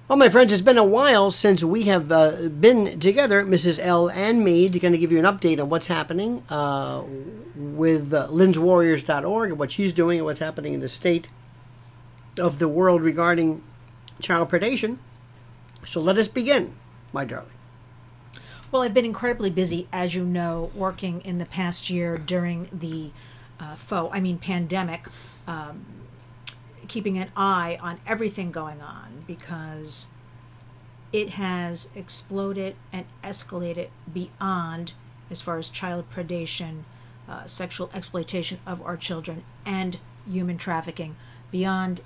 Well, my friends, it's been a while since we have been together, Mrs. L and me, to kind of give you an update on what's happening with linswarriors.org and what she's doing and what's happening in the state of the world regarding child predation. So let us begin, my darling. Well, I've been incredibly busy, as you know, working in the past year during the pandemic, keeping an eye on everything going on because it has exploded and escalated beyond as far as child predation, sexual exploitation of our children, and human trafficking beyond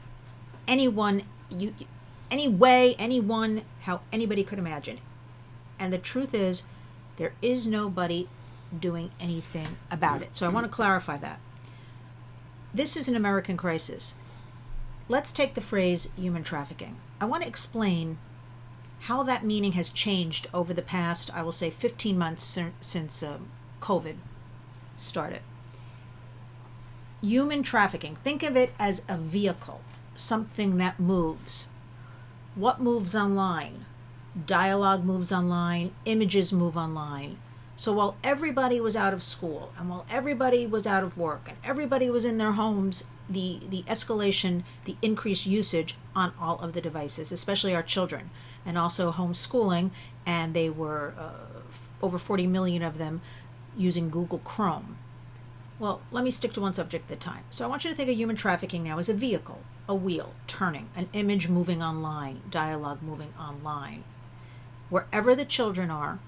any way, anyone, how anybody could imagine. And the truth is, there is nobody doing anything about it. So I want to clarify that. This is an American crisis. Let's take the phrase human trafficking. I want to explain how that meaning has changed over the past, I will say, 15 months since COVID started. Human trafficking, think of it as a vehicle, something that moves. What moves online? Dialogue moves online, images move online. So while everybody was out of school and while everybody was out of work and everybody was in their homes, the escalation, the increased usage on all of the devices, especially our children, and also homeschooling, and they were over 40 million of them using Google Chrome. Well, let me stick to one subject at a time. So I want you to think of human trafficking now as a vehicle, a wheel turning, an image moving online, dialogue moving online. Wherever the children are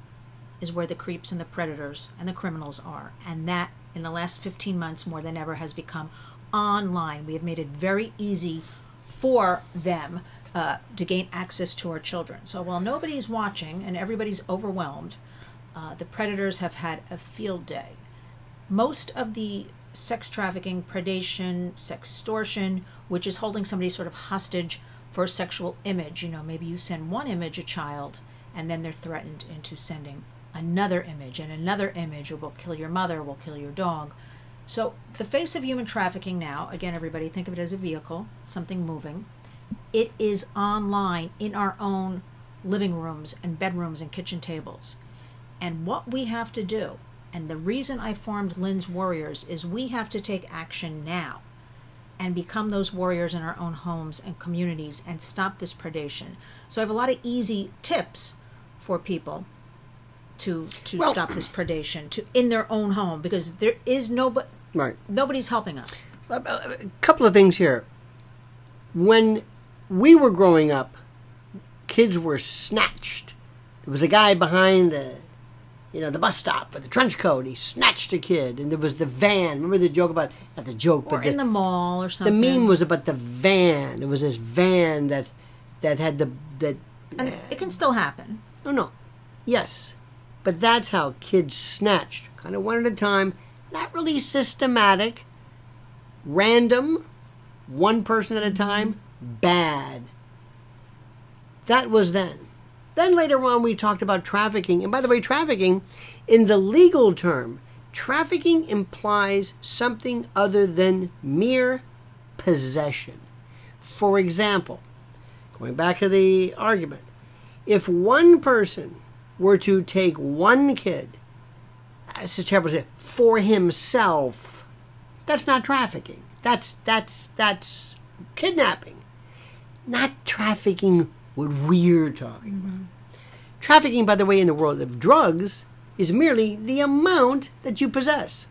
is where the creeps and the predators and the criminals are. And that, in the last 15 months, more than ever, has become online. We have made it very easy for them to gain access to our children. So while nobody's watching and everybody's overwhelmed, the predators have had a field day. Most of the sex trafficking, predation, sextortion, which is holding somebody sort of hostage for a sexual image. You know, maybe you send one image, a child, and then they're threatened into sending another image, and another image, or we'll kill your mother, we'll kill your dog. So the face of human trafficking now, again, everybody think of it as a vehicle, something moving. It is online in our own living rooms and bedrooms and kitchen tables. And what we have to do, and the reason I formed Lynn's Warriors, is we have to take action now and become those warriors in our own homes and communities and stop this predation. So I have a lot of easy tips for people to stop this predation in their own home, because there is nobody's helping us. A couple of things here. When we were growing up, kids were snatched. There was a guy behind the bus stop with the trench coat. He snatched a kid, and there was the van. Remember the joke about, not the joke, or but in the mall or something. The meme was about the van. There was this van that had and it can still happen. No. Yes. But that's how kids snatched. Kind of one at a time. Not really systematic. Random. One person at a time. Bad. That was then. Then later on we talked about trafficking. And by the way, trafficking, in the legal term, trafficking implies something other than mere possession. For example, going back to the argument, if one person were to take one kid, it's a terrible thing, for himself, that's not trafficking. That's kidnapping. Not trafficking what we're talking about. Trafficking, by the way, in the world of drugs is merely the amount that you possess.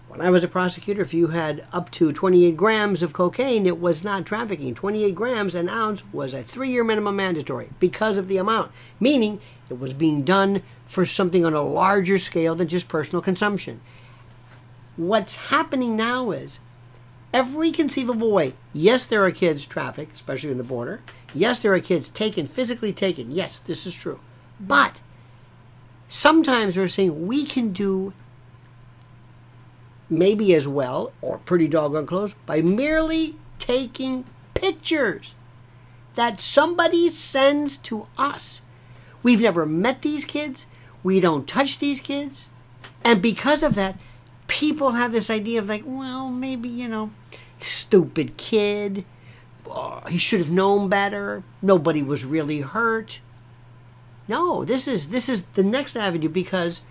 When I was a prosecutor, if you had up to 28 grams of cocaine, it was not trafficking. 28 grams, an ounce, was a 3-year minimum mandatory because of the amount, meaning it was being done for something on a larger scale than just personal consumption. What's happening now is every conceivable way. Yes, there are kids trafficked, especially in the border. Yes, there are kids taken, physically taken. Yes, this is true. But sometimes we're saying we can do maybe as well, or pretty doggone close, by merely taking pictures that somebody sends to us. We've never met these kids. We don't touch these kids. And because of that, people have this idea of like, well, maybe, stupid kid. he should have known better. Nobody was really hurt. No, this is the next avenue, because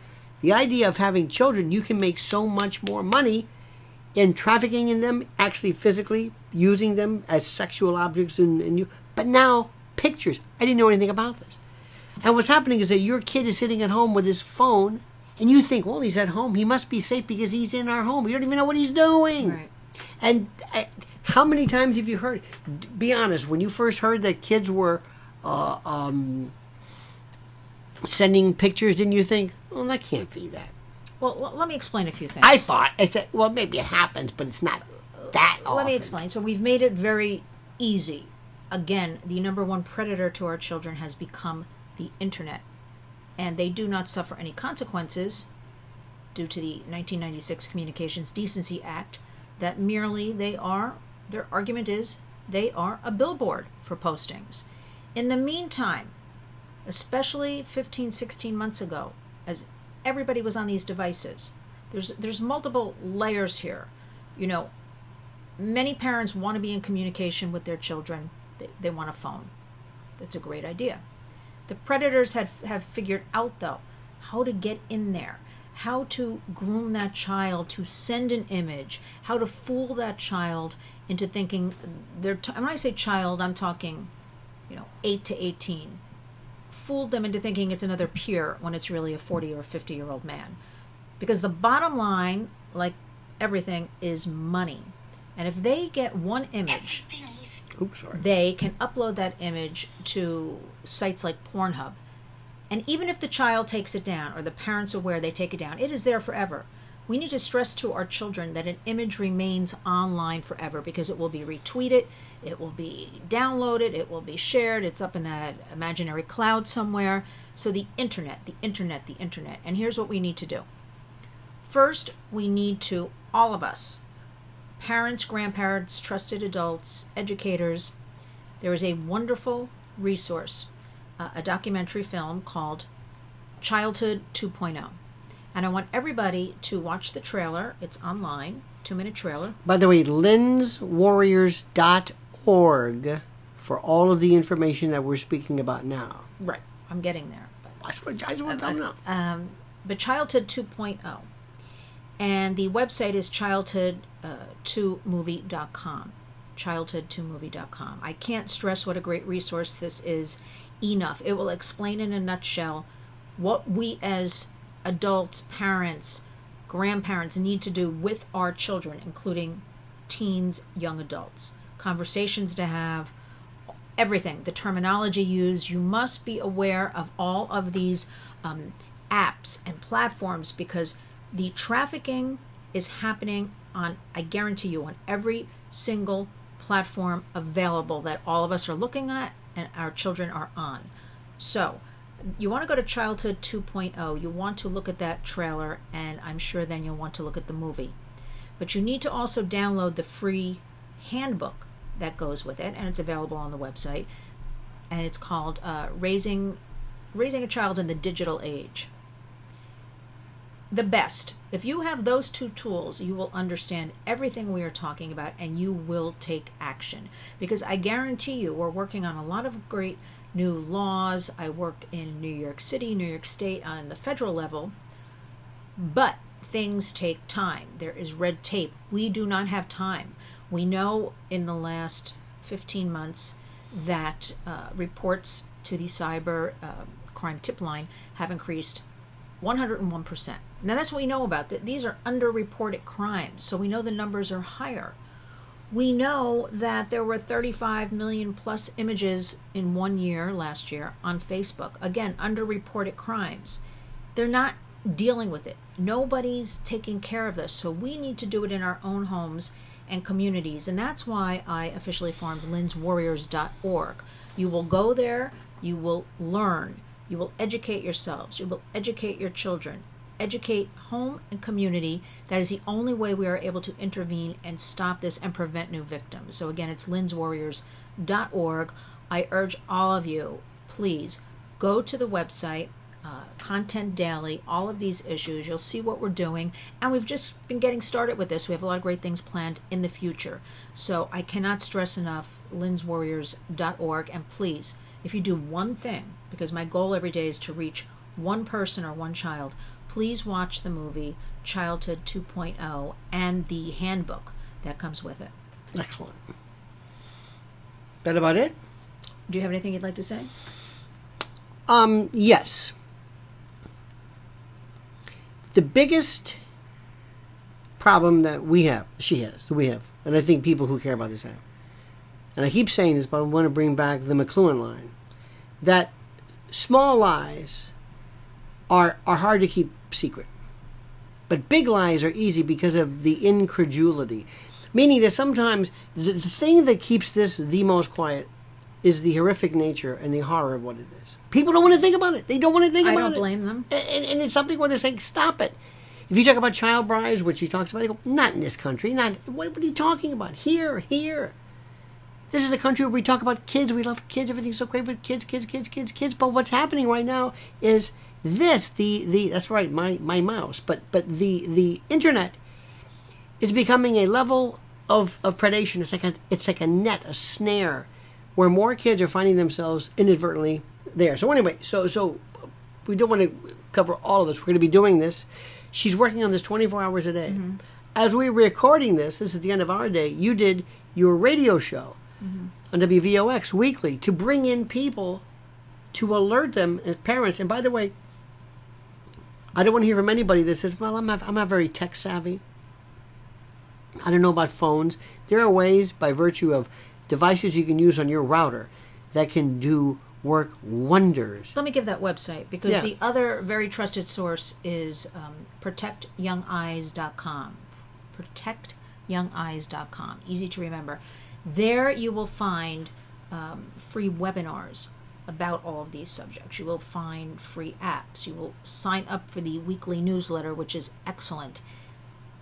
the idea of having children, you can make so much more money in trafficking in them, actually physically using them as sexual objects but now pictures. I didn't know anything about this. And what's happening is that your kid is sitting at home with his phone, and you think, well, he's at home. He must be safe because he's in our home. You don't even know what he's doing. Right. And how many times have you heard? Be honest. When you first heard that kids were sending pictures, didn't you think, well, that can't be that? Well, let me explain a few things. I thought, well, maybe it happens, but it's not that often. Let me explain. So we've made it very easy. Again, the number one predator to our children has become the internet. And they do not suffer any consequences due to the 1996 Communications Decency Act, that merely their argument is they are a billboard for postings. In the meantime, especially 15, 16 months ago, as everybody was on these devices, there's multiple layers here. You know, many parents want to be in communication with their children. They want a phone. That's a great idea. The predators have figured out, though, how to get in there, how to groom that child to send an image, how to fool that child into thinking when I say child, I'm talking, 8 to 18. Fooled them into thinking it's another peer when it's really a 40 or 50-year-old man. Because the bottom line, like everything, is money. And if they get one image, they can upload that image to sites like Pornhub. And even if the child takes it down, or the parents are aware they take it down, it is there forever. We need to stress to our children that an image remains online forever, because it will be retweeted, it will be downloaded, it will be shared, it's up in that imaginary cloud somewhere. So the internet. And here's what we need to do. First, we need to, all of us, parents, grandparents, trusted adults, educators, there is a wonderful resource, a documentary film called Childhood 2.0. And I want everybody to watch the trailer. It's online, 2-minute trailer. By the way, linswarriors.org for all of the information that we're speaking about now. Right. I'm getting there. I just want to know. But Childhood 2.0. And the website is childhood2movie.com. Childhood2movie.com. I can't stress what a great resource this is enough. It will explain in a nutshell what we as adults, parents, grandparents need to do with our children, including teens, young adults. Conversations to have, everything, the terminology used. You must be aware of all of these apps and platforms, because the trafficking is happening on, I guarantee you, on every single platform available that all of us are looking at and our children are on. So you want to go to Childhood 2.0. You want to look at that trailer, and I'm sure then you'll want to look at the movie. But you need to also download the free handbook that goes with it, and it's available on the website. And it's called Raising a Child in the Digital Age. The best. If you have those two tools, you will understand everything we are talking about, and you will take action. Because I guarantee you, we're working on a lot of great new laws. I work in New York City, New York State on the federal level, but things take time. There is red tape. We do not have time. We know in the last 15 months that reports to the cyber crime tip line have increased 101%. Now that's what we know about. These are underreported crimes, so we know the numbers are higher. We know that there were 35 million plus images in 1 year, last year, on Facebook. Again, underreported crimes. They're not dealing with it. Nobody's taking care of this, so we need to do it in our own homes and communities. And that's why I officially formed linswarriors.org. You will go there, you will learn, you will educate yourselves, you will educate your children, educate home and community. That is the only way we are able to intervene and stop this and prevent new victims. So again, it's linswarriors.org. I urge all of you, please go to the website. content daily, all of these issues. You'll see what we're doing. And we've just been getting started with this. We have a lot of great things planned in the future. So I cannot stress enough lynswarriors.org. And please, if you do one thing, because my goal every day is to reach one person or one child, please watch the movie Childhood 2.0 and the handbook that comes with it. Excellent. That about it? Do you have anything you'd like to say? Yes. The biggest problem that we have, and I think people who care about this have, and I keep saying this, but I want to bring back the McLuhan line, that small lies are hard to keep secret. But big lies are easy because of the incredulity. Meaning that sometimes the thing that keeps this the most quiet is the horrific nature and the horror of what it is. People don't want to think about it. They don't want to think about it. I don't blame them. And it's something where they're saying, stop it. If you talk about child brides, which he talks about, they go, not in this country. What are you talking about? Here. This is a country where we talk about kids. We love kids. Everything's so great with kids. But what's happening right now is this, that's right, my mouse. But the internet is becoming a level of predation. It's like a net, a snare, where more kids are finding themselves inadvertently there. So anyway, so we don't want to cover all of this. We're going to be doing this. She's working on this 24 hours a day. Mm-hmm. As we're recording this is the end of our day. You did your radio show on WVOX weekly to bring in people to alert them as parents. And by the way, I don't want to hear from anybody that says, well, I'm not very tech savvy. I don't know about phones. There are ways, by virtue of devices you can use on your router, that can do work wonders. Let me give that website, because the other very trusted source is protectyoungeyes.com. Protectyoungeyes.com. Easy to remember. There you will find free webinars about all of these subjects. You will find free apps. You will sign up for the weekly newsletter, which is excellent.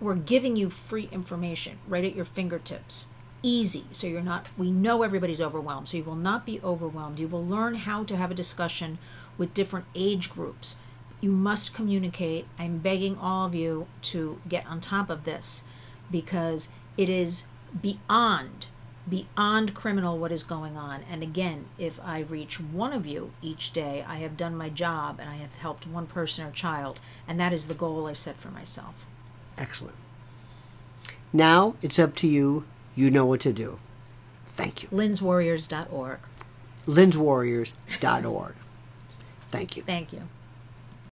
We're giving you free information right at your fingertips. Easy, so you're not, we know everybody's overwhelmed, so you will not be overwhelmed. You will learn how to have a discussion with different age groups. You must communicate. I'm begging all of you to get on top of this, because it is beyond criminal what is going on. And again, if I reach one of you each day, I have done my job and I have helped one person or child, and that is the goal I set for myself. Excellent. Now it's up to you. You know what to do. Thank you. lynswarriors.org. lynswarriors.org. Thank you. Thank you.